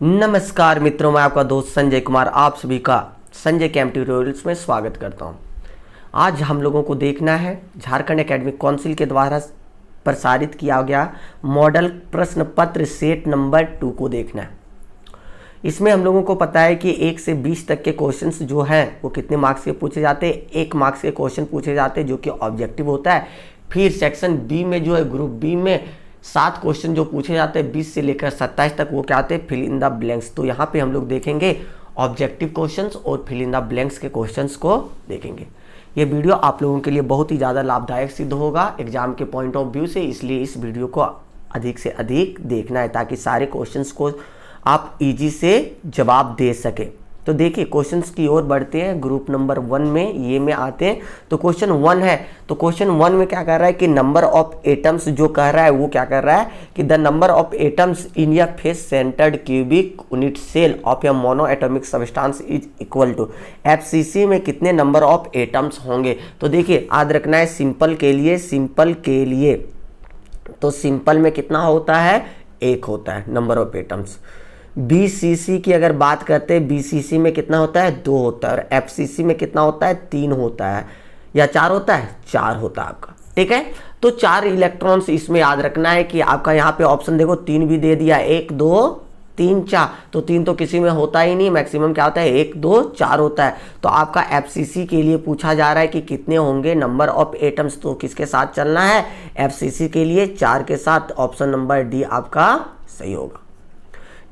नमस्कार मित्रों, मैं आपका दोस्त संजय कुमार आप सभी का संजय कैम ट्यूटोरियल्स में स्वागत करता हूं। आज हम लोगों को देखना है झारखंड एकेडमिक काउंसिल के द्वारा प्रसारित किया गया मॉडल प्रश्न पत्र सेट नंबर 2 को देखना है। इसमें हम लोगों को पता है कि 1 से 20 तक के क्वेश्चंस जो हैं वो कितने मार्क्स के पूछे जाते हैं। 1 मार्क्स के क्वेश्चन पूछे जाते हैं जो कि ऑब्जेक्टिव होता है। फिर सेक्शन बी में जो है ग्रुप बी में 7 क्वेश्चन जो पूछे जाते हैं 20 से लेकर 27 तक, वो क्या आते हैं, फिल इन द ब्लैंक्स। तो यहाँ पे हम लोग देखेंगे ऑब्जेक्टिव क्वेश्चंस और फिल इन द ब्लैंक्स के क्वेश्चंस को देखेंगे। ये वीडियो आप लोगों के लिए बहुत ही ज़्यादा लाभदायक सिद्ध होगा एग्जाम के पॉइंट ऑफ व्यू से, इसलिए इस वीडियो को अधिक से अधिक देखना है ताकि सारे क्वेश्चंस को आप इजी से जवाब दे सके। तो देखिए क्वेश्चंस की ओर बढ़ते हैं। ग्रुप नंबर 1 में ये में आते हैं। तो क्वेश्चन 1 है, तो क्वेश्चन 1 में क्या कर रहा है कि नंबर ऑफ एटम्स जो कह रहा है वो क्या कर रहा है कि the number of atoms in या face centred cubic unit cell of a monoatomic substance is equal to FCC में कितने नंबर ऑफ एटम्स होंगे। तो देखिए याद रखना है सिंपल के लिए तो सिंपल में कितना होता है, 1 होता है नंबर ऑफ एटम्स। बीसीसी की अगर बात करते हैं, बीसीसी में कितना होता है, 2 होता है। और एफसीसी में कितना होता है, 3 होता है या 4 होता है, 4 होता है आपका। ठीक है, तो 4 इलेक्ट्रॉन्स इसमें याद रखना है कि आपका यहाँ पे ऑप्शन देखो 3 भी दे दिया, 1 2 3 4। तो 3 तो किसी में होता ही नहीं, मैक्सिमम क्या होता है 1 2 4 होता है। तो आपका एफसीसी के लिए पूछा जा रहा है कि कितने होंगे नंबर ऑफ एटम्स। तो किसके साथ चलना है, एफसीसी के लिए 4 के साथ। ऑप्शन नंबर डी आपका सही होगा।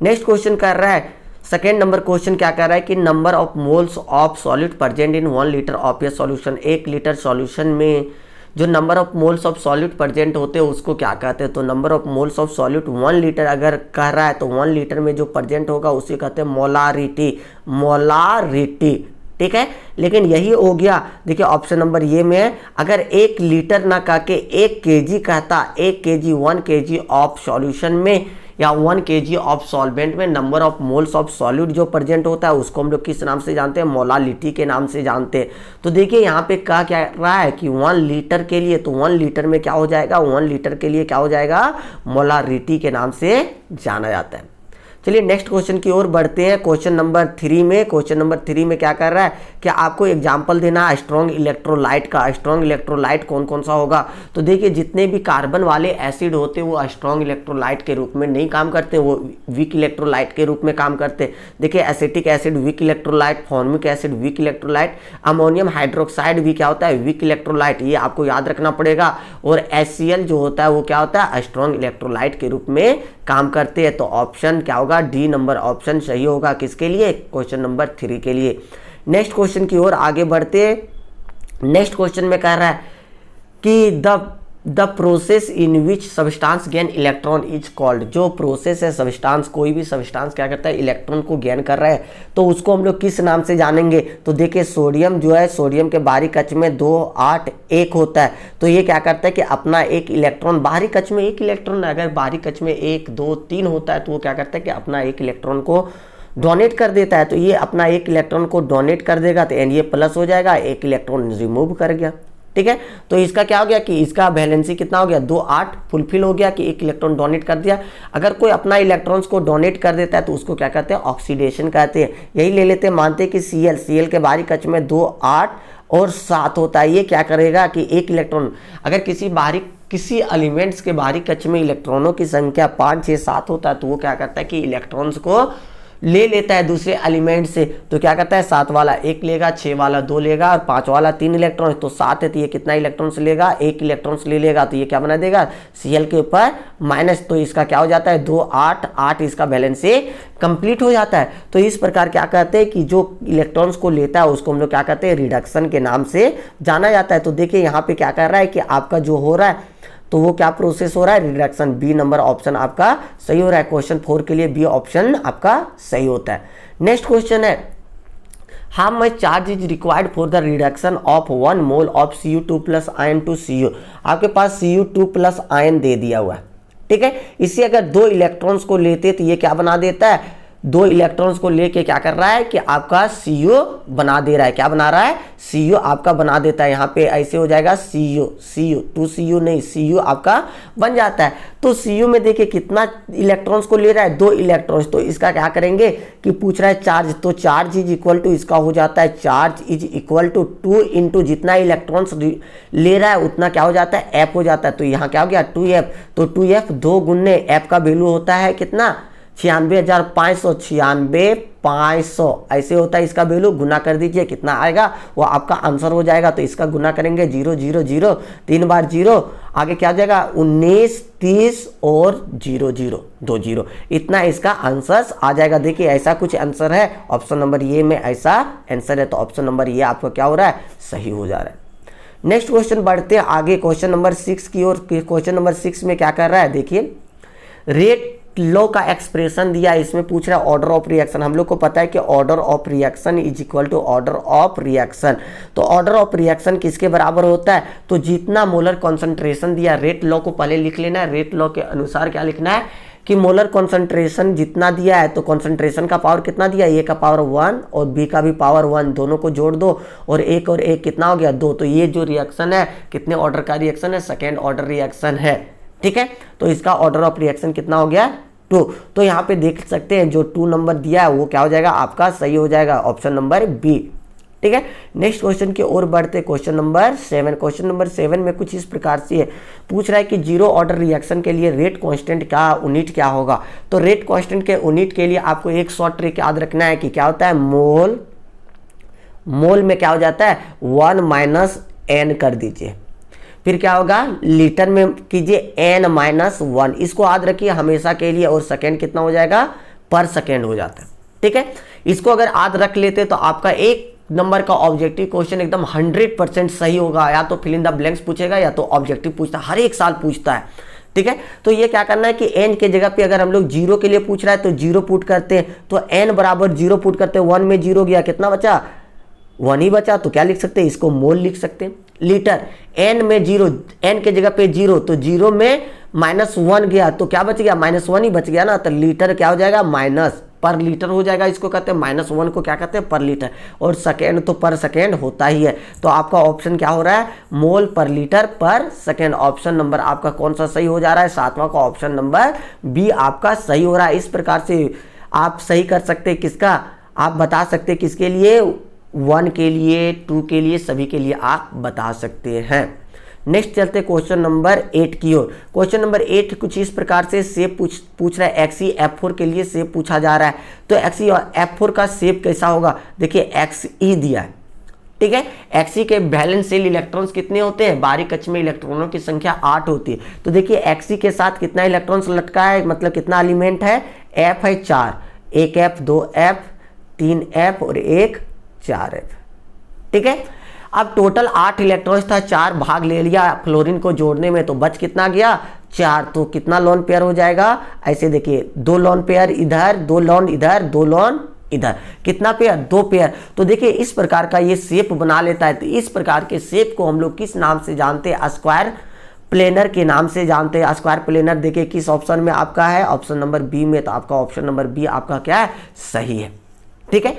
नेक्स्ट क्वेश्चन कर रहा है, सेकेंड नंबर क्वेश्चन क्या कर रहा है कि number of moles of solid present in 1 litre of A solution. 1 litre solution में जो number of moles of solid present होते हैं उसको क्या कहते हैं। तो number of moles of solid 1 litre अगर कह रहा है तो 1 लीटर में जो प्रेजेंट होगा उसे कहते हैं मोलारिटी। ठीक है, लेकिन यही हो गया। देखिए ऑप्शन नंबर ये में है, अगर 1 लीटर ना कह के 1 केजी कहता, 1 केजी 1 केजी ऑफ सॉल्यूशन में या 1 केजी ऑफ सॉल्वेंट में number of moles of solid जो प्रेजेंट होता है उसको हम लोग किस नाम से जानते हैं, मोलालिटी के नाम से जानते हैं। तो देखिए यहाँ पे कहा क्या रहा है कि 1 लीटर के लिए, तो 1 लीटर में क्या हो जाएगा, 1 लीटर के लिए क्या हो जाएगा, मोलारिटी के नाम से जाना जाता है। चलिए नेक्स्ट क्वेश्चन की ओर बढ़ते हैं। क्वेश्चन नंबर 3 में क्या कर रहा है कि आपको एग्जांपल देना है स्ट्रॉन्ग इलेक्ट्रोलाइट का। स्ट्रॉन्ग इलेक्ट्रोलाइट कौन कौन सा होगा। तो देखिए जितने भी कार्बन वाले एसिड होते हैं वो स्ट्रॉन्ग इलेक्ट्रोलाइट के रूप में नहीं काम करते, वो वीक इलेक्ट्रोलाइट के रूप में काम करते हैं। देखिए acetic acid weak electrolyte, formic acid weak electrolyte, ammonium hydroxide भी क्या होता है, वीक इलेक्ट्रोलाइट। ये आपको याद रखना पड़ेगा। और HCl जो होता है वो क्या होता है, स्ट्रॉन्ग इलेक्ट्रोलाइट के रूप में काम करते हैं। तो ऑप्शन क्या होगा, डी नंबर ऑप्शन सही होगा। किसके लिए, क्वेश्चन नंबर 3 के लिए। नेक्स्ट क्वेश्चन की ओर आगे बढ़ते। नेक्स्ट क्वेश्चन में कह रहा है कि the process in which substance gain electron is called. जो प्रोसेस है सब्सटेंस, कोई भी सब्सटेंस क्या करता है, इलेक्ट्रॉन को गेन कर रहा है, तो उसको हम लोग किस नाम से जानेंगे। तो देखिए सोडियम जो है, सोडियम के बाहरी कक्ष में 2 8 1 होता है। तो ये क्या करता है कि अपना एक इलेक्ट्रॉन, बाहरी कक्ष में 1 इलेक्ट्रॉन, अगर बाहरी कक्ष में 1 2 3 होता है तो वो क्या करता है कि अपना 1 इलेक्ट्रॉन को डोनेट कर देता है। तो ये अपना 1 इलेक्ट्रॉन को डोनेट कर देगा तो ये प्लस हो जाएगा, 1 इलेक्ट्रॉन रिमूव कर गया। ठीक है, तो इसका क्या हो गया कि इसका वैलेंसी कितना हो गया, 2 8 फुलफिल हो गया कि 1 इलेक्ट्रॉन डोनेट कर दिया। अगर कोई अपना इलेक्ट्रॉन्स को डोनेट कर देता है तो उसको क्या कहते हैं, ऑक्सीडेशन कहते हैं। यही ले लेते हैं, मानते हैं कि Cl के बाहरी कक्ष में 2 8 और 7 होता है। ये क्या करेगा कि 1 इलेक्ट्रॉन, अगर किसी एलिमेंट्स के बाहरी कक्ष में इलेक्ट्रॉनों की संख्या 5 6 7 होता है तो वो क्या करता है कि इलेक्ट्रॉन्स को ले लेता है दूसरे एलिमेंट से। तो क्या करता है, 7 वाला 1 लेगा, 6 वाला 2 लेगा और 5 वाला 3 इलेक्ट्रॉन। तो 7 है तो ये कितना इलेक्ट्रॉन्स लेगा, 1 इलेक्ट्रॉन्स ले लेगा। तो ये क्या बना देगा, Cl के ऊपर माइनस। तो इसका क्या हो जाता है, 2 8 8 इसका बैलेंस कंप्लीट हो जाता है। तो इस प्रकार क्या कहते हैं कि जो इलेक्ट्रॉन्स को लेता है उसको हम लोग क्या कहते हैं, रिडक्शन के नाम से जाना जाता है। तो देखिए यहाँ पे क्या कर रहा है कि आपका जो हो रहा है तो वो क्या प्रोसेस हो रहा है, रिडक्शन। बी नंबर ऑप्शन आपका सही हो रहा है। क्वेश्चन 4 के लिए बी ऑप्शन आपका सही होता है। नेक्स्ट क्वेश्चन है, how much charge is required for the reduction of 1 mole of Cu2 plus ion to Cu। आपके पास Cu2 प्लस आयन दे दिया हुआ है। ठीक है, इससे अगर 2 इलेक्ट्रॉन्स को लेते तो ये क्या बना देता है, दो इलेक्ट्रॉन्स को लेके क्या कर रहा है कि आपका CO बना दे रहा है। क्या बना रहा है? CO आपका बना देता है। यहाँ पे ऐसे हो जाएगा CO, 2CO नहीं, CO आपका बन जाता है। तो CO में देखिए कितना इलेक्ट्रॉन्स को ले रहा है, 2 इलेक्ट्रॉन्स। तो इसका क्या करेंगे कि पूछ रहा है चार्ज, तो चार्ज इज इक्वल टू इसका हो जाता है, charge is equal to 2 into जितना इलेक्ट्रॉन्स ले रहा है उतना क्या हो जाता है, F हो जाता है। तो यहाँ क्या हो गया 2F, तो 2F 2 गुने F का वैल्यू होता है कितना, 96,500, 96,500 ऐसे होता है इसका वैल्यू। गुना कर दीजिए, कितना आएगा वो आपका आंसर हो जाएगा। तो इसका गुना करेंगे 0 0 0, 3 बार 0, आगे क्या आ जाएगा 19, 30 और 0 0 2 0, इतना इसका आंसर आ जाएगा। देखिए ऐसा कुछ आंसर है, ऑप्शन नंबर ये में ऐसा आंसर है। तो ऑप्शन नंबर ये आपको क्या हो रहा है, सही हो जा रहा है। नेक्स्ट क्वेश्चन बढ़ते हैं आगे, क्वेश्चन नंबर 6 की ओर। क्वेश्चन नंबर 6 में क्या कर रहा है, देखिए रेट लॉ का एक्सप्रेशन दिया है, इसमें पूछ रहा है ऑर्डर ऑफ रिएक्शन। हम लोग को पता है कि order of reaction is equal to order of reaction. तो ऑर्डर ऑफ रिएक्शन किसके बराबर होता है, तो जितना मोलर कॉन्सेंट्रेशन दिया, रेट लॉ को पहले लिख लेना है। रेट लॉ के अनुसार क्या लिखना है कि मोलर कॉन्सेंट्रेशन जितना दिया है, तो कॉन्सेंट्रेशन का पावर कितना दिया है, A का पावर 1 और B का भी पावर 1, दोनों को जोड़ दो और एक और एक कितना हो गया 2। तो ये जो रिएक्शन है कितने ऑर्डर का रिएक्शन है, सेकेंड ऑर्डर रिएक्शन है। ठीक है, तो इसका ऑर्डर ऑफ रिएक्शन कितना हो गया 2। तो यहाँ पे देख सकते हैं जो 2 नंबर दिया है वो क्या हो जाएगा आपका, सही हो जाएगा, ऑप्शन नंबर B। ठीक है, नेक्स्ट क्वेश्चन की ओर बढ़ते, क्वेश्चन नंबर 7। क्वेश्चन नंबर 7 में कुछ इस प्रकार से है, पूछ रहा है कि जीरो ऑर्डर रिएक्शन के लिए रेट कांस्टेंट का यूनिट क्या होगा। तो रेट कांस्टेंट के यूनिट के लिए आपको एक शॉर्ट ट्रिक याद रखना है कि क्या होता है, मोल, मोल में क्या हो जाता है 1 माइनस n कर दीजिए, फिर क्या होगा लीटर में कीजिए n-1, इसको याद रखिए हमेशा के लिए। और सेकेंड कितना हो जाएगा, पर सेकेंड हो जाता है। ठीक है, इसको अगर याद रख लेते तो आपका एक नंबर का ऑब्जेक्टिव क्वेश्चन एकदम 100% सही होगा। या तो फिल इन द ब्लैंक्स पूछेगा या तो ऑब्जेक्टिव पूछता है, हर एक साल पूछता है। ठीक है, तो ये क्या करना है कि n के जगह पे अगर हम लोग 0 के लिए पूछ रहा है तो 0 पुट करते हैं, तो n बराबर 0 पुट करते हैं, 1 में 0 गया, कितना बचा 1 ही बचा। तो क्या लिख सकते हैं, इसको मोल लिख सकते हैं। लीटर, n में 0, n के जगह पे 0, तो 0 में -1 गया तो क्या बच गया, -1 ही बच गया ना। तो लीटर क्या हो जाएगा, माइनस पर लीटर हो जाएगा, इसको कहते हैं -1 को क्या कहते हैं पर लीटर, और सेकेंड तो पर सेकेंड होता ही है। तो आपका ऑप्शन क्या हो रहा है, मोल पर लीटर पर सेकेंड। ऑप्शन नंबर आपका कौन सा सही हो जा रहा है, 7वां का ऑप्शन नंबर B आपका सही हो रहा है। इस प्रकार से आप सही कर सकते हैं, किसका आप बता सकते हैं, किसके लिए 1 के लिए, 2 के लिए, सभी के लिए आप बता सकते हैं। नेक्स्ट चलते क्वेश्चन नंबर 8 की ओर। क्वेश्चन नंबर 8 कुछ इस प्रकार से शेप पूछ रहा है, XeF4 के लिए शेप पूछा जा रहा है। तो XeF4 का शेप कैसा होगा, देखिए Xe दिया है। ठीक है, Xe के वैलेंस शेल इलेक्ट्रॉन्स कितने होते हैं, बारीक कक्ष में इलेक्ट्रॉनों की संख्या 8 होती है। तो देखिए Xe के साथ कितना इलेक्ट्रॉन्स लटका है, मतलब कितना एलिमेंट है, F है 4, 1F 2F 3F और 1 4F। ठीक है, अब टोटल 8 इलेक्ट्रॉन्स था, 4 भाग ले लिया फ्लोरीन को जोड़ने में, तो बच कितना गया 4। तो कितना लोन पेयर हो जाएगा, ऐसे देखिए 2 लोन पेयर इधर, 2 लोन इधर, 2 लोन इधर, कितना पेयर 2 पेयर। तो देखिए इस प्रकार का ये शेप बना लेता है। तो इस प्रकार के शेप को हम लोग किस नाम से जानते हैं, स्क्वायर प्लेनर के नाम से जानते हैं। स्क्वायर प्लेनर देखिए किस ऑप्शन में आपका है, ऑप्शन नंबर B में। तो आपका ऑप्शन नंबर B आपका क्या है, सही है। ठीक है,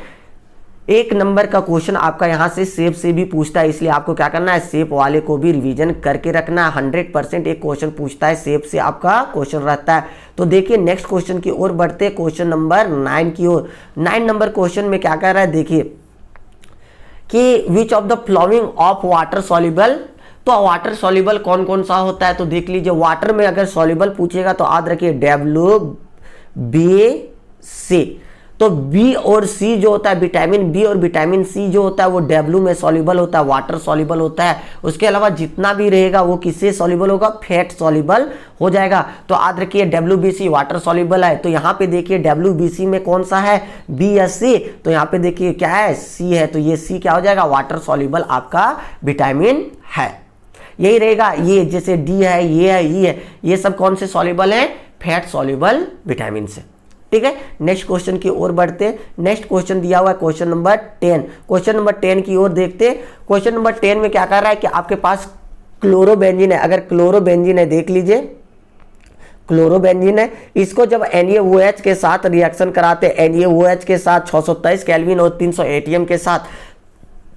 1 नंबर का क्वेश्चन आपका यहाँ से शेप से भी पूछता है, इसलिए आपको क्या करना है, शेप वाले को भी रिवीजन करके रखना है। 100% एक क्वेश्चन पूछता है, शेप से आपका क्वेश्चन रहता है। तो देखिए नेक्स्ट क्वेश्चन की ओर बढ़ते, क्वेश्चन नंबर 9 की ओर। 9 नंबर क्वेश्चन में क्या कह रहा है, देखिए कि which of the flowing of water soluble. तो वाटर सॉल्युबल कौन कौन सा होता है, तो देख लीजिए वाटर में अगर सॉल्युबल पूछेगा तो याद रखिए WBC। तो B और C जो होता है, विटामिन B और विटामिन C जो होता है वो W में सॉल्युबल होता है, वाटर सॉल्युबल होता है। उसके अलावा जितना भी रहेगा वो किससे सॉल्युबल होगा, फैट सॉल्युबल हो जाएगा। तो याद रखिए WBC वाटर सॉल्युबल है। तो यहाँ पे देखिए WBC में कौन सा है, B या C। तो यहाँ पे देखिए क्या है, C है। तो ये C क्या हो जाएगा, वाटर सॉल्युबल आपका विटामिन है। यही रहेगा, ये जैसे D है, ये है, E है, ये सब कौन से सॉल्युबल है, फैट सॉल्युबल विटामिन से। ठीक है, नेक्स्ट क्वेश्चन की ओर बढ़ते। नेक्स्ट क्वेश्चन दिया हुआ है क्वेश्चन नंबर 10। क्वेश्चन नंबर 10 की ओर देखते। क्वेश्चन नंबर 10 में क्या कर रहा है कि आपके पास क्लोरोबेंजीन है। अगर क्लोरोबेंजीन है, देख लीजिए क्लोरोबेंजीन है। इसको जब NaOH के साथ रिएक्शन कराते हैं, NaOH के साथ 623 केल्विन और 300 ATM के साथ,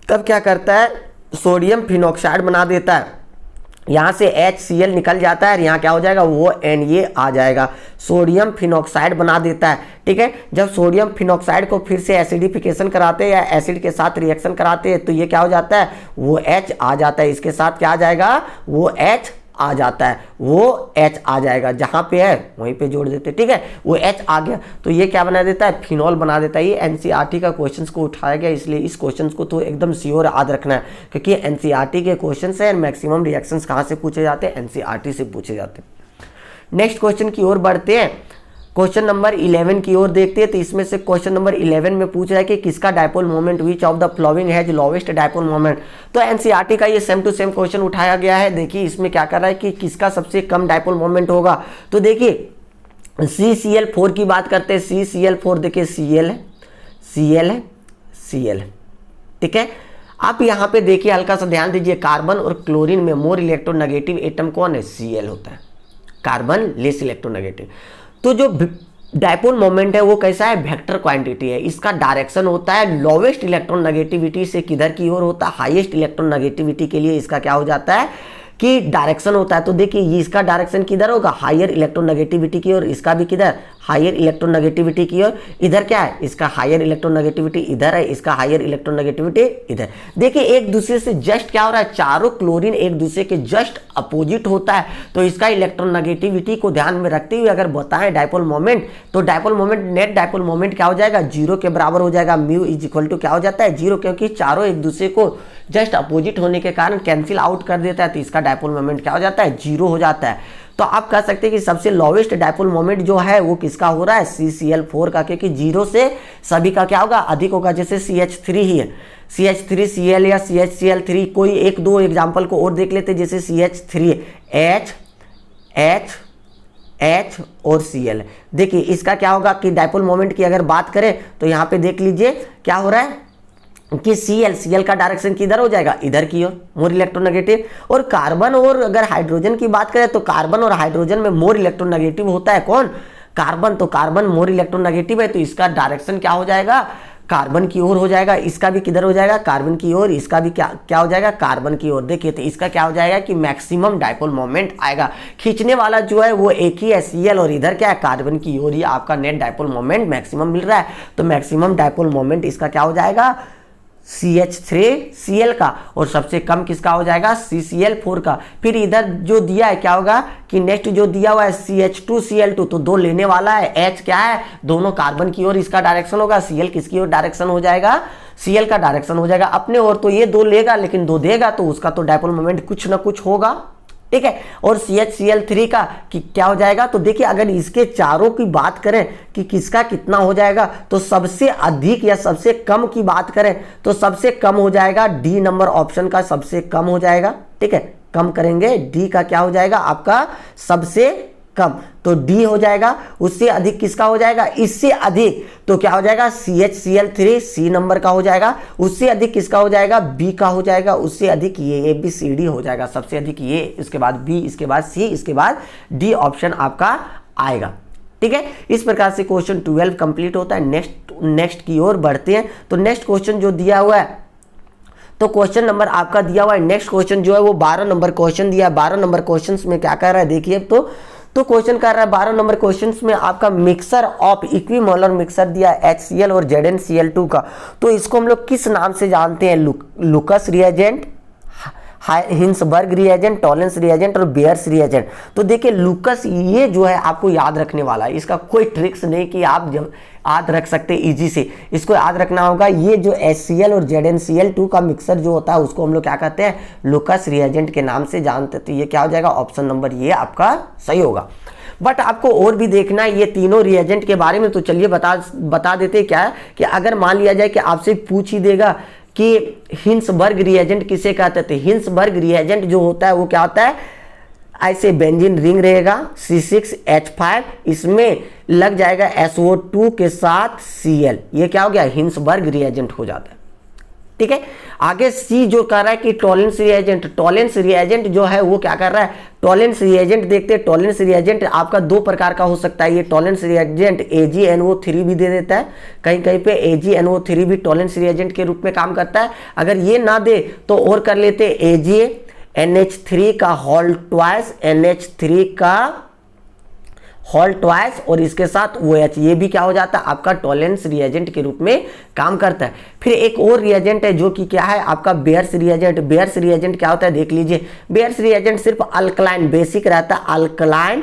तब क्या करता है, सोडियम फिनॉक्साइड बना देता है। यहाँ से HCl निकल जाता है और यहाँ क्या हो जाएगा, वो Na आ जाएगा, सोडियम फिनॉक्साइड बना देता है। ठीक है, जब सोडियम फिनॉक्साइड को फिर से एसिडिफिकेशन कराते हैं या एसिड के साथ रिएक्शन कराते हैं तो ये क्या हो जाता है, वो H आ जाता है। इसके साथ क्या आ जाएगा, वो H आ जाता है, वो H आ जाएगा, जहाँ पे है वहीं पे जोड़ देते हैं। ठीक है, वो H आ गया तो ये क्या बना देता है, फिनॉल बना देता है। ये NCERT का क्वेश्चंस को उठाया गया, इसलिए इस क्वेश्चंस को तो एकदम श्योर याद रखना है, क्योंकि NCERT के क्वेश्चंस है। मैक्सिमम रिएक्शंस कहाँ से पूछे जाते हैं, NCERT से पूछे जाते हैं। नेक्स्ट क्वेश्चन की ओर बढ़ते हैं, क्वेश्चन नंबर 11 की ओर देखते हैं। तो इसमें से क्वेश्चन नंबर 11 में पूछ रहा है कि किसका dipole moment, which of the flowing has lowest dipole moment. तो NCERT का ये सेम टू सेम क्वेश्चन उठाया गया है। देखिए इसमें क्या कर रहा है कि किसका सबसे कम डायपोल मोमेंट होगा। तो देखिए CCl4 की बात करते हैं, CCl4 देखिए Cl है, Cl है, Cl है। ठीक है, आप यहाँ पे देखिए हल्का सा ध्यान दीजिए, कार्बन और क्लोरीन में मोर इलेक्ट्रोनेगेटिव एटम कौन है, Cl होता है, कार्बन लेस इलेक्ट्रोनेगेटिव। तो जो डायपोल मोमेंट है वो कैसा है, वेक्टर क्वांटिटी है। इसका डायरेक्शन होता है लोवेस्ट इलेक्ट्रॉन नेगेटिविटी से किधर की ओर होता है, हाईएस्ट इलेक्ट्रॉन नेगेटिविटी के लिए इसका क्या हो जाता है कि डायरेक्शन होता है। तो देखिए ये इसका डायरेक्शन किधर होगा, हायर इलेक्ट्रोनेगेटिविटी की ओर, इसका भी किधर, हायर इलेक्ट्रोनेगेटिविटी की ओर। इधर क्या है, इसका हायर इलेक्ट्रोनेगेटिविटी इधर है, इसका हायर इलेक्ट्रोनेगेटिविटी इधर। देखिए एक दूसरे से जस्ट क्या हो रहा है, चारों क्लोरीन एक दूसरे के जस्ट अपोजिट होता है। तो इसका इलेक्ट्रोनेगेटिविटी को ध्यान में रखते हुए अगर बताएं डायपोल मोमेंट, तो dipole moment, net dipole moment क्या हो जाएगा, 0 के बराबर हो जाएगा। म्यू इज इक्वल टू क्या हो जाता है, 0, क्योंकि चारों एक दूसरे को जस्ट अपोजिट होने के कारण कैंसिल आउट कर देता है। तो इसका डायपोल मोमेंट क्या हो जाता है, 0 हो जाता है। तो आप कह सकते हैं कि सबसे लोवेस्ट डायपोल मोमेंट जो है वो किसका हो रहा है, CCl4 का, क्योंकि 0 से सभी का क्या होगा, अधिक होगा। जैसे CH3 ही है, CH3Cl या CHCl3, कोई एक दो एग्जाम्पल को और देख लेते, जैसे CH3 H H H और Cl। देखिए इसका क्या होगा कि डायपोल मोमेंट की अगर बात करें तो यहाँ पे देख लीजिए क्या हो रहा है कि Cl का डायरेक्शन किधर हो जाएगा, इधर की ओर, मोर इलेक्ट्रोनेगेटिव। और कार्बन और अगर हाइड्रोजन की बात करें तो कार्बन और हाइड्रोजन में मोर इलेक्ट्रोनेगेटिव होता है कौन, कार्बन। तो कार्बन मोर इलेक्ट्रोनेगेटिव है, तो इसका डायरेक्शन क्या हो जाएगा, कार्बन की ओर हो जाएगा। इसका भी किधर हो जाएगा, कार्बन की ओर। इसका भी क्या हो जाएगा, कार्बन की ओर। देखिए तो इसका क्या हो जाएगा कि मैक्सिमम डायपोल मोमेंट आएगा। खींचने वाला जो है वो एक ही है, Cl, और इधर क्या है, कार्बन की ओर ही आपका नेट डायपोल मोमेंट मैक्सिमम मिल रहा है। तो मैक्सिमम डायपोल मोमेंट इसका क्या हो जाएगा, CH3Cl का, और सबसे कम किसका हो जाएगा, CCl4 का। फिर इधर जो दिया है क्या होगा कि नेक्स्ट जो दिया हुआ है CH2Cl2, तो 2 लेने वाला है, H क्या है, दोनों कार्बन की ओर इसका डायरेक्शन होगा, Cl किसकी ओर डायरेक्शन हो जाएगा, Cl का डायरेक्शन हो जाएगा अपने ओर। तो ये 2 लेगा, लेकिन 2 देगा तो उसका तो डायपोल मोमेंट कुछ ना कुछ होगा। ठीक है, और CHCl3 का कि क्या हो जाएगा, तो देखिए अगर इसके चारों की बात करें कि किसका कितना हो जाएगा, तो सबसे अधिक या सबसे कम की बात करें तो सबसे कम हो जाएगा D नंबर ऑप्शन का, सबसे कम हो जाएगा। ठीक है, कम करेंगे, D का क्या हो जाएगा आपका सबसे कम, तो D हो जाएगा। उससे अधिक किसका हो जाएगा, इससे अधिक तो क्या हो जाएगा, CHCl3 C नंबर का हो जाएगा। उससे अधिक किसका हो जाएगा, B का हो जाएगा। उससे अधिक ये ABCD हो जाएगा, सबसे अधिक ये, इसके बाद B, इसके बाद C, इसके बाद D ऑप्शन आपका आएगा। ठीक है, इस प्रकार से क्वेश्चन 12 कंप्लीट होता है। नेक्स्ट की ओर बढ़ते हैं। तो नेक्स्ट क्वेश्चन जो दिया हुआ है, तो क्वेश्चन नंबर आपका दिया हुआ है, नेक्स्ट क्वेश्चन जो है वो 12 नंबर क्वेश्चन दिया है। 12 नंबर क्वेश्चन में क्या कर रहा है, देखिए तो क्वेश्चन कर रहा है 12 नंबर क्वेश्चन में आपका मिक्सर ऑफ इक्विमोलर मिक्सर दिया है HCl और ZnCl2 का। तो इसको हम लोग किस नाम से जानते हैं, Lucas reagent, Hinsberg reagent, Tollens reagent और बेयर्स रिएजेंट। तो देखिए लुकस, ये जो है आपको याद रखने वाला है, इसका कोई ट्रिक्स नहीं कि आप जब याद रख सकते इजी से, इसको याद रखना होगा। ये जो HCl और ZnCl2 का मिक्सर जो होता है उसको हम लोग क्या कहते हैं, लुकस रिएजेंट के नाम से जानते हैं। तो ये क्या हो जाएगा, ऑप्शन नंबर ये आपका सही होगा। बट आपको और भी देखना है ये तीनों रिएजेंट के बारे में। तो चलिए बता देते क्या है कि अगर मान लिया जाए कि आपसे पूछ ही देगा कि हिंसबर्ग रिएजेंट किसे कहते थे। हिंसबर्ग रिएजेंट जो होता है वो क्या होता है, ऐसे बेंजीन रिंग रहेगा C6H5, इसमें लग जाएगा SO2 के साथ Cl, ये क्या हो गया, हिंसबर्ग रिएजेंट हो जाता है। ठीक है। आगे सी जो कर रहा है कि टॉलेंस रिएजेंट, टॉलेंस रिएजेंट जो है वो क्या कर रहा है, टॉलेंस रिएजेंट देखते हैं। टॉलेंस रिएजेंट आपका दो प्रकार का हो सकता है। ये टॉलेंस रिएजेंट AgNO3 भी दे देता है, कहीं कहीं पे AgNO3 भी टॉलेंस रिएजेंट के रूप में काम करता है। अगर ये ना दे तो और कर लेते AgNH3 का होल ट्वाइस, NH3 का होल ट्वाइस और इसके साथ OH, ये भी क्या हो जाता है आपका टॉलेंस रिएजेंट के रूप में काम करता है। फिर एक और रिएजेंट है जो कि क्या है आपका बेयर्स रिएजेंट। बेयर्स रिएजेंट क्या होता है देख लीजिए। बेयर्स रिएजेंट सिर्फ अल्कलाइन बेसिक रहता है। अल्कलाइन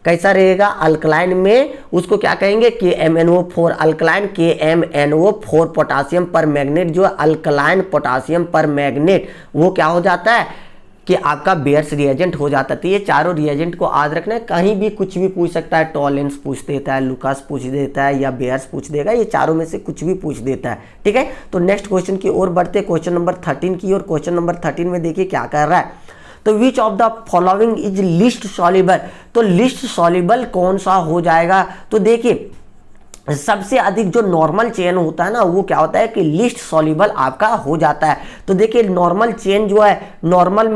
कैसा रहेगा, अल्कलाइन में उसको क्या कहेंगे KMnO4, अल्कलाइन KMnO4 पोटासियम पर मैग्नेट, जो अल्कलाइन पोटासियम पर मैग्नेट वो क्या हो जाता है कि आपका बेयर्स रिएजेंट हो जाता है। तो ये चारों रिएजेंट को याद रखना है, कहीं भी कुछ भी पूछ सकता है। टॉलेंस पूछ देता है, लुकास पूछ देता है या बेयर्स पूछ देगा, ये चारों में से कुछ भी पूछ देता है। ठीक है, तो नेक्स्ट क्वेश्चन की ओर बढ़ते, क्वेश्चन नंबर 13 की ओर। क्वेश्चन नंबर 13 में देखिए क्या कर रहा है, तो which of the following is list soluble, तो लिस्ट सॉल्युबल कौन सा हो जाएगा। तो देखिए सबसे अधिक जो नॉर्मल चेन होता है ना वो क्या होता है कि लिस्ट सॉल्युबल आपका हो जाता है। तो देखिए नॉर्मल चेन जो है, नॉर्मल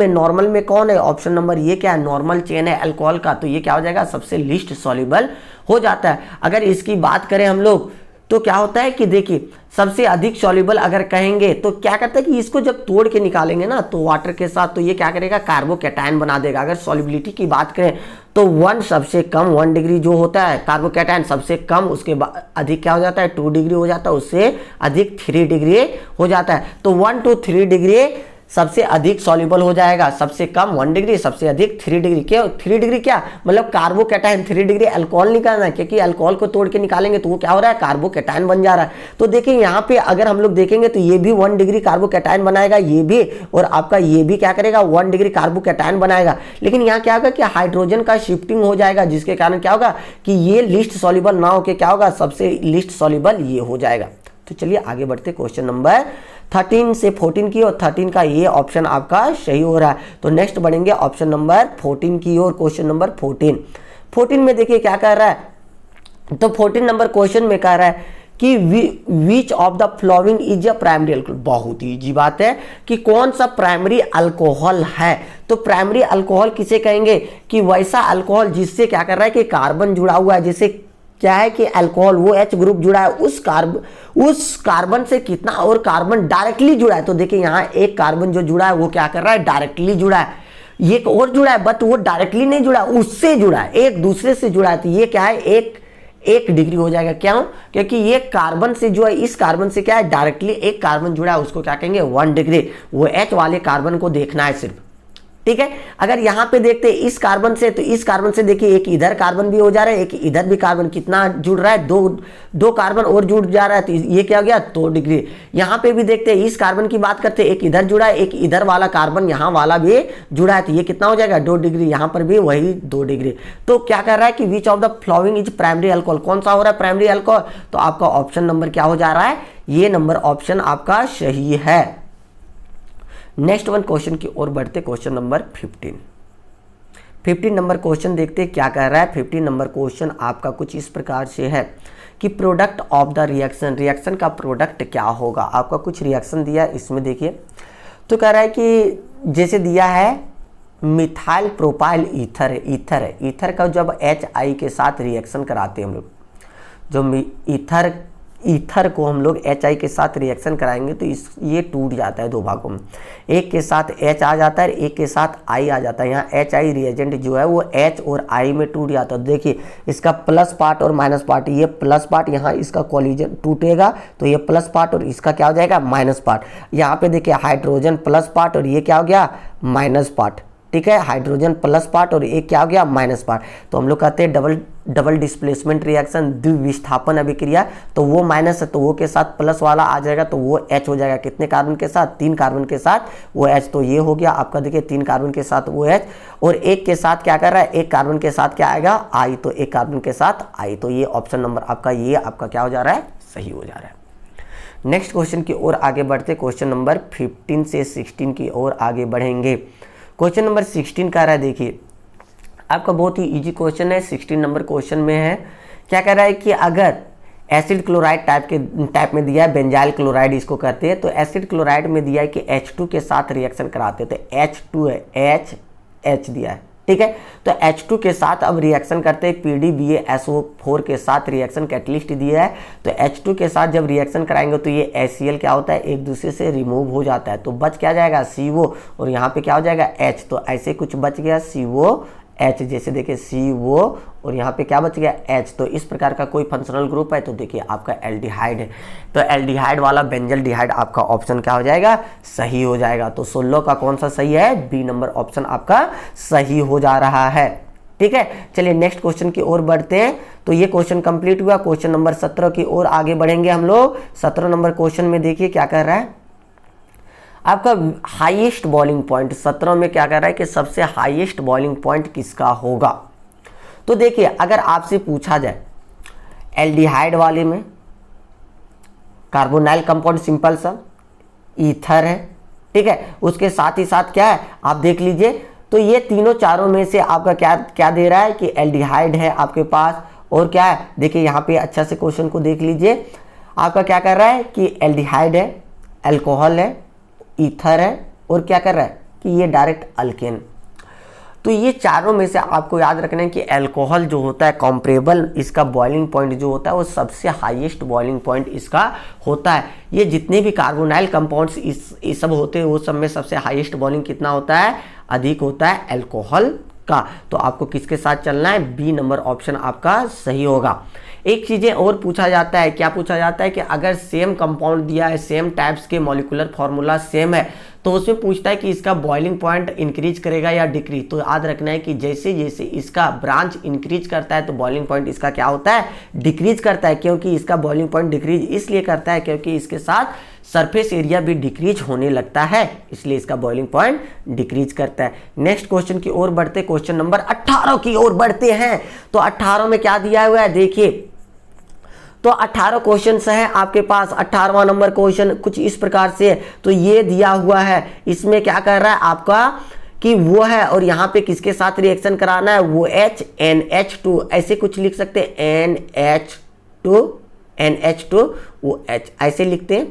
में कौन है, ऑप्शन नंबर ये क्या है, नॉर्मल चेन है अल्कोहल का, तो ये क्या हो जाएगा सबसे लिस्ट सॉल्युबल हो जाता है। अगर इसकी बात करें हम लोग तो क्या होता है कि देखिए सबसे अधिक सॉल्युबल अगर कहेंगे तो क्या करता है कि इसको जब तोड़ के निकालेंगे ना तो वाटर के साथ, तो ये क्या करेगा कार्बोकैटायन बना देगा। अगर सॉल्युबिलिटी की बात करें तो 1 सबसे कम 1 डिग्री जो होता है कार्बोकैटायन सबसे कम, उसके अधिक क्या हो जाता है 2 डिग्री हो जाता है, उससे अधिक 3 डिग्री हो जाता है। तो 1 to 3 डिग्री सबसे अधिक सॉल्युबल हो जाएगा, सबसे कम 1 डिग्री, सबसे अधिक 3 डिग्री। क्यों 3 डिग्री, क्या मतलब कार्बोकैटायन, 3 डिग्री अल्कोहल निकालना है, क्योंकि अल्कोहल को तोड़ के निकालेंगे तो वो क्या हो रहा है कार्बोकैटायन बन जा रहा है। तो देखिए यहाँ पे अगर हम लोग देखेंगे तो ये भी 1 डिग्री कार्बोकैटायन बनाएगा, ये भी, और आपका ये भी क्या करेगा 1 डिग्री कार्बोकैटायन बनाएगा। लेकिन यहाँ क्या होगा कि हाइड्रोजन का शिफ्टिंग हो जाएगा, जिसके कारण क्या होगा कि ये लिस्ट सॉल्युबल ना होकर क्या होगा सबसे लिस्ट सॉल्युबल ये हो जाएगा। तो चलिए आगे बढ़ते क्वेश्चन नंबर 13 से 14 की, और 13 का ये ऑप्शन आपका सही हो रहा है। तो नेक्स्ट बढ़ेंगे ऑप्शन नंबर 14 की ओर। क्वेश्चन नंबर 14 में देखिए क्या कर रहा है, तो 14 नंबर क्वेश्चन में कह रहा है कि which of the following is a primary alcohol. बहुत ही इजी बात है कि कौन सा प्राइमरी अल्कोहल है। तो प्राइमरी अल्कोहल किसे कहेंगे कि वैसा अल्कोहल जिससे क्या कर रहा है कि कार्बन जुड़ा हुआ है, जैसे क्या है कि अल्कोहल वो H ग्रुप जुड़ा है, उस कार्बन से कितना और कार्बन डायरेक्टली जुड़ा है। तो देखिए यहाँ एक कार्बन जो जुड़ा है वो क्या कर रहा है डायरेक्टली जुड़ा है, ये एक और जुड़ा है बट वो डायरेक्टली नहीं जुड़ा, उससे जुड़ा है, एक दूसरे से जुड़ा है। तो ये क्या है एक डिग्री हो जाएगा। क्यों, क्योंकि ये कार्बन से जो है इस कार्बन से क्या है डायरेक्टली एक कार्बन जुड़ा है, उसको क्या कहेंगे 1 डिग्री। वो H वाले कार्बन को देखना है सिर्फ। ठीक है, अगर यहाँ पे देखते हैं इस कार्बन से, तो इस कार्बन से देखिए एक इधर कार्बन भी हो जा रहा है, एक इधर भी कार्बन, कितना जुड़ रहा है दो कार्बन और जुड़ जा रहा है, तो ये क्या हो गया 2 डिग्री। यहाँ पे भी देखते हैं इस कार्बन की बात करते हैं, एक इधर जुड़ा है, एक इधर वाला कार्बन यहाँ वाला भी जुड़ा है, तो ये कितना हो जाएगा 2 डिग्री। यहाँ पर भी वही 2 डिग्री। तो क्या कर रहा है कि which of the following is primary alcohol, कौन सा हो रहा है प्राइमरी अल्कोहल, तो आपका ऑप्शन नंबर क्या हो जा रहा है, ये नंबर ऑप्शन आपका सही है। नेक्स्ट वन क्वेश्चन की ओर बढ़ते, क्वेश्चन नंबर 15 नंबर क्वेश्चन देखते क्या कह रहा है। 15 नंबर क्वेश्चन आपका कुछ इस प्रकार से है कि product of the reaction, reaction का प्रोडक्ट क्या होगा। आपका कुछ रिएक्शन दिया इसमें देखिए, तो कह रहा है कि जैसे दिया है मिथाइल प्रोपाइल ईथर है, ईथर का जब HI के साथ रिएक्शन कराते हैं हम लोग, जो ईथर को हम लोग HI के साथ रिएक्शन कराएंगे तो ये टूट जाता है 2 भागों में, एक के साथ H आ जाता है, एक के साथ I आ जाता है। यहाँ HI रिएजेंट जो है वो H और I में टूट जाता है। देखिए इसका प्लस पार्ट और माइनस पार्ट, ये प्लस पार्ट यहाँ इसका कोलिजन टूटेगा तो ये प्लस पार्ट और इसका क्या हो जाएगा माइनस पार्ट। यहाँ पे देखिए हाइड्रोजन प्लस पार्ट और ये क्या हो गया माइनस पार्ट। ठीक है, हाइड्रोजन प्लस पार्ट और एक क्या हो गया माइनस पार्ट। तो हम लोग कहते हैं डबल डिस्प्लेसमेंट रिएक्शन, द्विविस्थापन अभिक्रिया। तो वो माइनस है तो वो के साथ प्लस वाला आ जाएगा तो वो H हो जाएगा। कितने कार्बन के साथ, 3 कार्बन के साथ वो H। तो ये हो गया आपका, देखिए 3 कार्बन के साथ वो H, और एक के साथ क्या कर रहा है, एक कार्बन के साथ क्या आएगा I, तो एक कार्बन के साथ I। तो ये ऑप्शन नंबर आपका, ये आपका क्या हो जा रहा है सही हो जा रहा है। नेक्स्ट क्वेश्चन की ओर आगे बढ़ते, क्वेश्चन नंबर 15 से 16 की ओर आगे बढ़ेंगे। क्वेश्चन नंबर 16 कह रहा है, देखिए आपका बहुत ही इजी क्वेश्चन है, 16 नंबर क्वेश्चन में है क्या कह रहा है कि अगर एसिड क्लोराइड टाइप में दिया है, बेंजाइल क्लोराइड इसको कहते हैं। तो एसिड क्लोराइड में दिया है कि H2 के साथ रिएक्शन कराते हैं, तो H2 है, H दिया है, ठीक है। तो H2 के साथ अब रिएक्शन करते हैं, PDBaSO4 के साथ रिएक्शन कैटलिस्ट दिया है। तो H2 के साथ जब रिएक्शन कराएंगे तो ये HCl क्या होता है, एक दूसरे से रिमूव हो जाता है, तो बच क्या जाएगा CO, और यहाँ पे क्या हो जाएगा H। तो ऐसे कुछ बच गया COH, जैसे देखिए CO और यहाँ पे क्या बच गया H। तो इस प्रकार का कोई फंक्शनल ग्रुप है तो देखिए आपका एल्डिहाइड है। तो एल्डिहाइड वाला बेंजल्डिहाइड आपका ऑप्शन क्या हो जाएगा, सही हो जाएगा। तो 16 का कौन सा सही है, बी नंबर ऑप्शन आपका सही हो जा रहा है, ठीक है। चलिए नेक्स्ट क्वेश्चन की ओर बढ़ते हैं। तो ये क्वेश्चन कंप्लीट हुआ। क्वेश्चन नंबर 17 की ओर आगे बढ़ेंगे हम लोग। 17 नंबर क्वेश्चन में देखिए क्या कर रहा है आपका हाईएस्ट बॉइलिंग पॉइंट। 17 में क्या कर रहा है कि सबसे हाईएस्ट बॉइलिंग पॉइंट किसका होगा। तो देखिए अगर आपसे पूछा जाए एल्डिहाइड वाले में कार्बोनाइल कंपाउंड सिंपल सा ईथर है, ठीक है। उसके साथ ही साथ क्या है आप देख लीजिए, तो ये तीनों चारों में से आपका क्या दे रहा है कि एल्डिहाइड है आपके पास, और क्या है देखिए यहाँ पे अच्छा से क्वेश्चन को देख लीजिए, आपका क्या कर रहा है कि एल्डिहाइड है, अल्कोहल है, ईथर है, और क्या कर रहा है कि ये डायरेक्ट अल्केन। तो ये चारों में से आपको याद रखना है कि अल्कोहल जो होता है कॉम्परेबल, इसका बॉइलिंग पॉइंट जो होता है वो सबसे हाईएस्ट बॉइलिंग पॉइंट इसका होता है। ये जितने भी कार्बोनाइल कंपाउंड्स इस सब होते हैं वो सब में सबसे हाईएस्ट बॉइलिंग कितना होता है, अधिक होता है अल्कोहल का। तो आपको किसके साथ चलना है, बी नंबर ऑप्शन आपका सही होगा। एक चीज़ें और पूछा जाता है, क्या पूछा जाता है कि अगर सेम कंपाउंड दिया है, सेम टाइप्स के मॉलिक्यूलर फार्मूला सेम है, तो उसमें पूछता है कि इसका बॉइलिंग पॉइंट इंक्रीज करेगा या डिक्रीज। तो याद रखना है कि जैसे जैसे इसका ब्रांच इंक्रीज करता है तो बॉइलिंग पॉइंट इसका क्या होता है, डिक्रीज करता है। क्योंकि इसका बॉइलिंग पॉइंट डिक्रीज इसलिए करता है क्योंकि इसके साथ सरफेस एरिया भी डिक्रीज होने लगता है, इसलिए इसका बॉइलिंग पॉइंट डिक्रीज करता है। नेक्स्ट क्वेश्चन की ओर बढ़ते, क्वेश्चन नंबर 18 की ओर बढ़ते हैं। तो 18 में क्या दिया हुआ है देखिए, तो 18 क्वेश्चन है आपके पास। 18वां नंबर क्वेश्चन कुछ इस प्रकार से है। तो ये दिया हुआ है, इसमें क्या कर रहा है आपका कि वो है, और यहाँ पे किसके साथ रिएक्शन कराना है, वो H NH2, ऐसे कुछ लिख सकते हैं, NH2 वो H ऐसे लिखते हैं,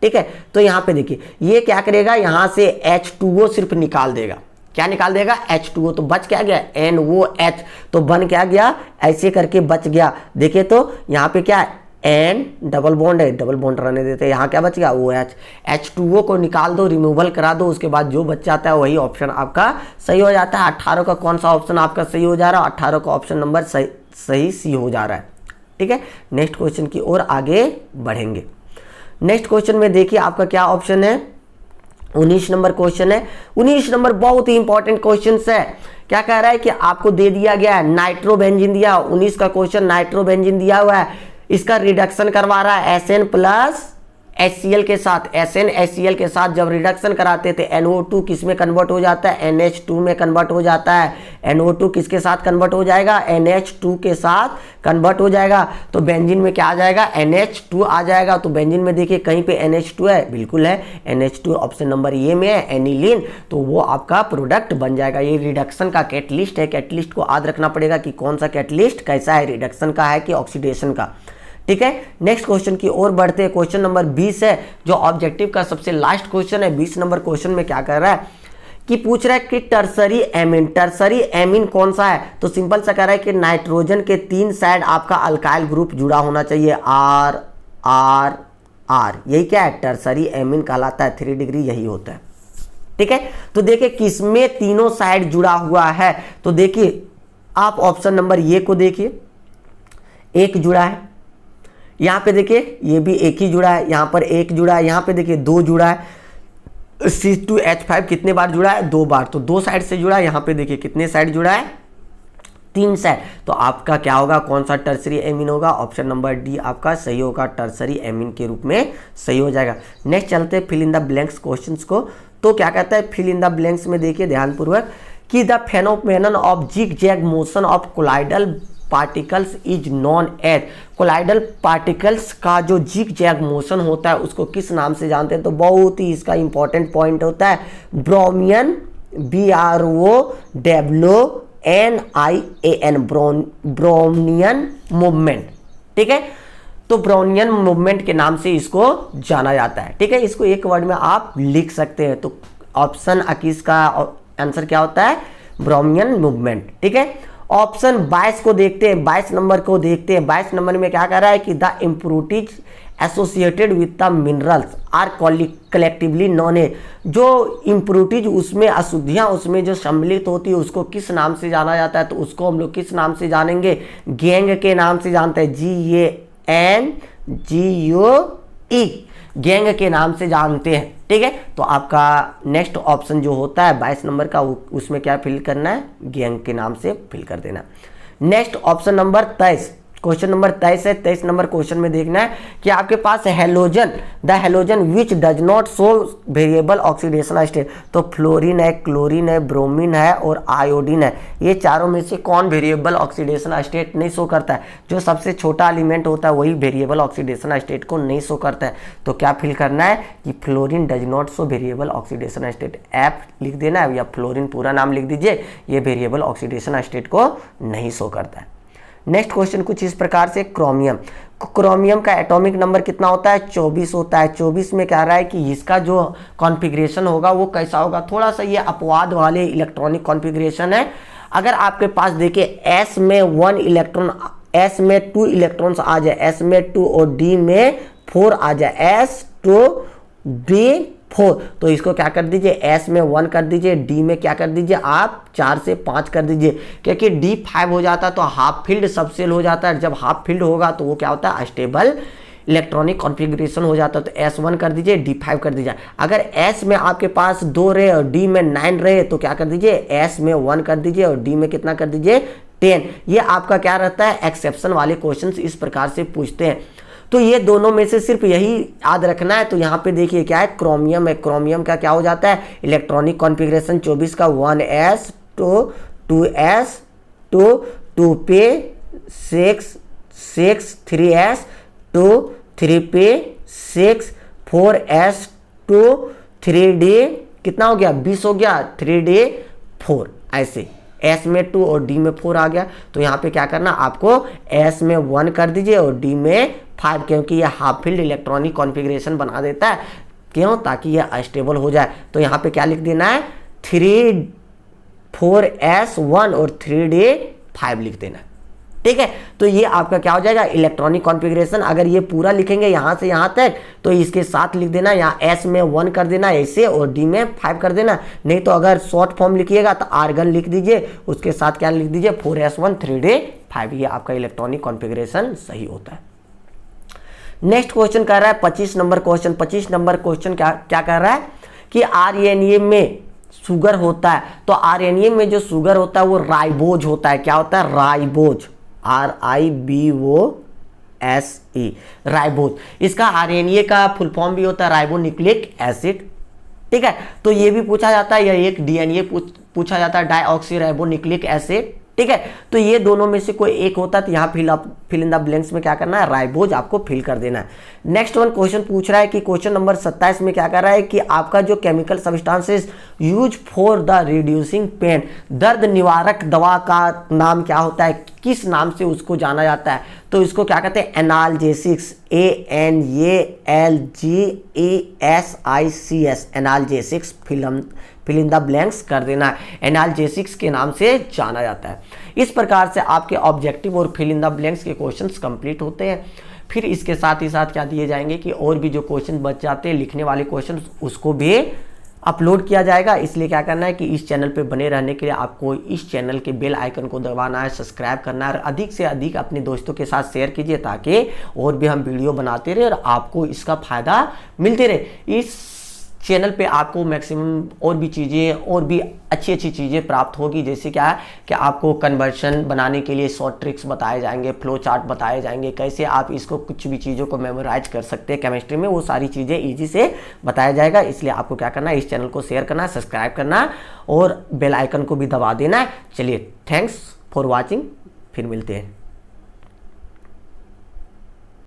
ठीक है। तो यहाँ पे देखिए ये क्या करेगा, यहाँ से H2O सिर्फ निकाल देगा। क्या निकाल देगा, H2O। तो बच क्या गया, NOH। तो बन क्या गया, ऐसे करके बच गया। देखिए तो यहाँ पे क्या है, N डबल बॉन्ड है, डबल बॉन्ड रहने देते हैं। यहाँ क्या बच गया, OH। H2O को निकाल दो, रिमूवल करा दो, उसके बाद जो बच जाता है वही ऑप्शन आपका सही हो जाता है। 18 का कौन सा ऑप्शन आपका सही हो जा रहा है, 18 का ऑप्शन नंबर सही सी हो जा रहा है, ठीक है। नेक्स्ट क्वेश्चन की ओर आगे बढ़ेंगे। नेक्स्ट क्वेश्चन में देखिए आपका क्या ऑप्शन है, 19 नंबर क्वेश्चन है। 19 नंबर बहुत ही इंपॉर्टेंट क्वेश्चन है। क्या कह रहा है कि आपको दे दिया गया है नाइट्रोबेंजीन दिया, 19 का क्वेश्चन नाइट्रोबेंजीन दिया हुआ है, इसका रिडक्शन करवा रहा है SN प्लस HCl के साथ। SN HCl के साथ जब रिडक्शन कराते थे NO2 किस में कन्वर्ट हो जाता है, NH2 में कन्वर्ट हो जाता है। NO2 किसके साथ कन्वर्ट हो जाएगा, NH2 के साथ कन्वर्ट हो जाएगा। तो बेंजीन में क्या आ जाएगा, NH2 आ जाएगा। तो बेंजीन में देखिए कहीं पे NH2 है, बिल्कुल है, NH2 ऑप्शन नंबर ये में है, एनिलीन। तो वो आपका प्रोडक्ट बन जाएगा। ये रिडक्शन का कैटलिस्ट है। कैटलिस्ट को याद रखना पड़ेगा कि कौन सा कैटलिस्ट कैसा है, रिडक्शन का है कि ऑक्सीडेशन का, ठीक है। नेक्स्ट क्वेश्चन की ओर बढ़ते हैं। क्वेश्चन नंबर 20 है जो ऑब्जेक्टिव का सबसे लास्ट क्वेश्चन है। 20 नंबर क्वेश्चन में क्या कर रहा है कि पूछ रहा है कि टर्सरी एमीन, टर्सरी एमीन कौन सा है। तो सिंपल सा कह रहा है कि नाइट्रोजन के 3 साइड आपका अल्काइल ग्रुप जुड़ा होना चाहिए, R R R, यही क्या है, टर्सरी एमीन कहलाता है। 3 डिग्री यही होता है, ठीक है। तो देखिए किसमें तीनों साइड जुड़ा हुआ है। तो देखिए आप ऑप्शन नंबर ये को देखिए, एक जुड़ा है, यहाँ पे देखिए ये भी एक ही जुड़ा है, यहाँ पर एक जुड़ा है, यहाँ पे देखिए 2 जुड़ा है। C2H5 कितने बार जुड़ा है, 2 बार। तो 2 साइड से जुड़ा है। यहाँ पे देखिए कितने साइड जुड़ा है, 3 साइड। तो आपका क्या होगा, कौन सा टर्सरी एमीन होगा, ऑप्शन नंबर डी आपका सही होगा, टर्सरी एमीन के रूप में सही हो जाएगा। नेक्स्ट चलते हैं fill in the blanks questions को। तो क्या कहता है फिल इन द ब्लैंक्स में देखिए ध्यानपूर्वक कि the phenomenon of zig zag motion of colloidal particles is known as. Colloidal particles का जो जिग जैग मोशन होता है उसको किस नाम से जानते हैं। तो बहुत ही इसका इंपॉर्टेंट पॉइंट होता है ब्रोमियन, BROWNIAN, ब्रोमियन मूवमेंट, ठीक है। तो ब्राउनियन मूवमेंट के नाम से इसको जाना जाता है। ठीक है, इसको एक वर्ड में आप लिख सकते हैं। तो ऑप्शन 21 का आंसर क्या होता है? Brownian movement. ठीक है, ऑप्शन 22 को देखते हैं, 22 नंबर को देखते हैं। 22 नंबर में क्या कह रहा है कि the impurities associated with the minerals are collectively known है। जो इम्प्योरिटीज उसमें अशुद्धियां उसमें जो सम्मिलित होती है उसको किस नाम से जाना जाता है? तो उसको हम लोग किस नाम से जानेंगे? गैंग के नाम से जानते हैं, GANGUE, गैंग के नाम से जानते हैं। ठीक है, तो आपका नेक्स्ट ऑप्शन जो होता है 22 नंबर का, उसमें क्या फिल करना है? गैंग के नाम से फिल कर देना। Next option number 23, question number 23 है। 23 नंबर क्वेश्चन में देखना है कि आपके पास halogen, the halogen which does not show variable oxidation state. तो फ्लोरीन है, क्लोरीन है, ब्रोमीन है और आयोडीन है। ये चारों में से कौन वेरिएबल ऑक्सीडेशन स्टेट नहीं शो करता है? जो सबसे छोटा एलिमेंट होता है वही वेरिएबल ऑक्सीडेशन स्टेट को नहीं शो करता है। तो क्या फिल करना है कि fluorine does not show variable oxidation state, F लिख देना है, या फ्लोरीन पूरा नाम लिख दीजिए। ये वेरिएबल ऑक्सीडेशन स्टेट को नहीं शो करता है। नेक्स्ट क्वेश्चन कुछ इस प्रकार से, क्रोमियम। क्रोमियम का एटॉमिक नंबर कितना होता है? 24 होता है। 24 में क्या रहा है कि इसका जो कॉन्फ़िगरेशन होगा वो कैसा होगा? थोड़ा सा ये अपवाद वाले इलेक्ट्रॉनिक कॉन्फ़िगरेशन है। अगर आपके पास देखिए S में 1 इलेक्ट्रॉन, S में 2 इलेक्ट्रॉन्स आ जाए, S में 2 और D में 4 आ जाए, S2D4, तो इसको क्या कर दीजिए? S में 1 कर दीजिए, D में क्या कर दीजिए आप? 4 से 5 कर दीजिए, क्योंकि D5 हो जाता है तो हाफ फील्ड सबसेल हो जाता है। जब हाफ फील्ड होगा तो वो क्या होता है? स्टेबल इलेक्ट्रॉनिक कॉन्फ़िगरेशन हो जाता है। तो S1 कर दीजिए, D5 कर दीजिए। अगर S में आपके पास 2 रहे और D में 9 रहे तो क्या कर दीजिए? S में 1 कर दीजिए और D में कितना कर दीजिए? 10। ये आपका क्या रहता है? एक्सेप्शन वाले क्वेश्चन इस प्रकार से पूछते हैं। तो ये दोनों में से सिर्फ यही याद रखना है। तो यहाँ पे देखिए क्या है? क्रोमियम है। क्रोमियम का क्या हो जाता है? इलेक्ट्रॉनिक कॉन्फ़िगरेशन 24 का 1s 2s 2p 6 3s 3p 6 4s 3d कितना हो गया? 20 हो गया, 3d 4। ऐसे S में 2 और D में 4 आ गया। तो यहाँ पे क्या करना आपको? S में 1 कर दीजिए और D में 5, क्योंकि ये हाफ फील्ड इलेक्ट्रॉनिक कॉन्फ़िगरेशन बना देता है। क्यों? ताकि ये अस्टेबल हो जाए। तो यहाँ पे क्या लिख देना है? 4s1 और 3d5 लिख देना। ठीक है, तो ये आपका क्या हो जाएगा? Electronic configuration. अगर ये पूरा लिखेंगे यहाँ से यहाँ तक तो इसके साथ लिख देना, यहाँ S में 1 कर देना ऐसे और D में 5 कर देना। नहीं तो अगर शॉर्ट फॉर्म लिखिएगा तो आर्गन लिख दीजिए, उसके साथ क्या लिख दीजिए? 4s1 3d5। ये आपका इलेक्ट्रॉनिक कॉन्फ़िगरेशन सही होता है। नेक्स्ट क्वेश्चन कह रहा है 25 नंबर क्वेश्चन। 25 नंबर क्वेश्चन क्या कह रहा है कि RNA में शुगर होता है। तो RNA में जो शुगर होता है वो राइबोज होता है। क्या होता है? Ribose, RIBOSE, ribose. इसका RNA का फुल फॉर्म भी होता है राइबो न्यूक्लिक एसिड। ठीक है, तो ये भी पूछा जाता है, या एक DNA पूछा जाता है, डाइऑक्सी राइबो न्यूक्लिक एसिड। ठीक है, तो ये दोनों में से कोई एक होता है। तो यहाँ फिल इन द ब्लैंक्स में क्या करना है? राइबोज आपको फिल कर देना है। नेक्स्ट वन क्वेश्चन पूछ रहा है कि क्वेश्चन नंबर 27 में क्या कर रहा है कि आपका जो chemical substances use for the reducing pain, दर्द निवारक दवा का नाम क्या होता है? किस नाम से उसको जाना जाता है? तो इसको क्या कहते हैं? Analgesics, ANALGESICS, analgesics. Fill in the blanks कर देना है। एनाल्जेसिक्स के नाम से जाना जाता है। इस प्रकार से आपके ऑब्जेक्टिव और फिल इन द ब्लैंक्स के क्वेश्चंस कंप्लीट होते हैं। फिर इसके साथ ही साथ क्या दिए जाएंगे कि और भी जो क्वेश्चन बच जाते हैं लिखने वाले क्वेश्चन, उसको भी अपलोड किया जाएगा। इसलिए क्या करना है कि इस चैनल पे बने रहने के लिए आपको इस चैनल के बेल आइकन को दबाना है, सब्सक्राइब करना है और अधिक से अधिक अपने दोस्तों के साथ शेयर कीजिए, ताकि और भी हम वीडियो बनाते रहे और आपको इसका फ़ायदा मिलते रहे। इस चैनल पे आपको मैक्सिमम और भी चीज़ें और भी अच्छी चीज़ें प्राप्त होगी। जैसे क्या है कि आपको कन्वर्शन बनाने के लिए शॉर्ट ट्रिक्स बताए जाएंगे, फ्लो चार्ट बताए जाएंगे, कैसे आप इसको कुछ भी चीज़ों को मेमोराइज कर सकते हैं केमिस्ट्री में, वो सारी चीज़ें ईजी से बताया जाएगा। इसलिए आपको क्या करना है? इस चैनल को शेयर करना है, सब्सक्राइब करना है और बेल आइकन को भी दबा देना है। चलिए, थैंक्स फॉर वॉचिंग, फिर मिलते हैं।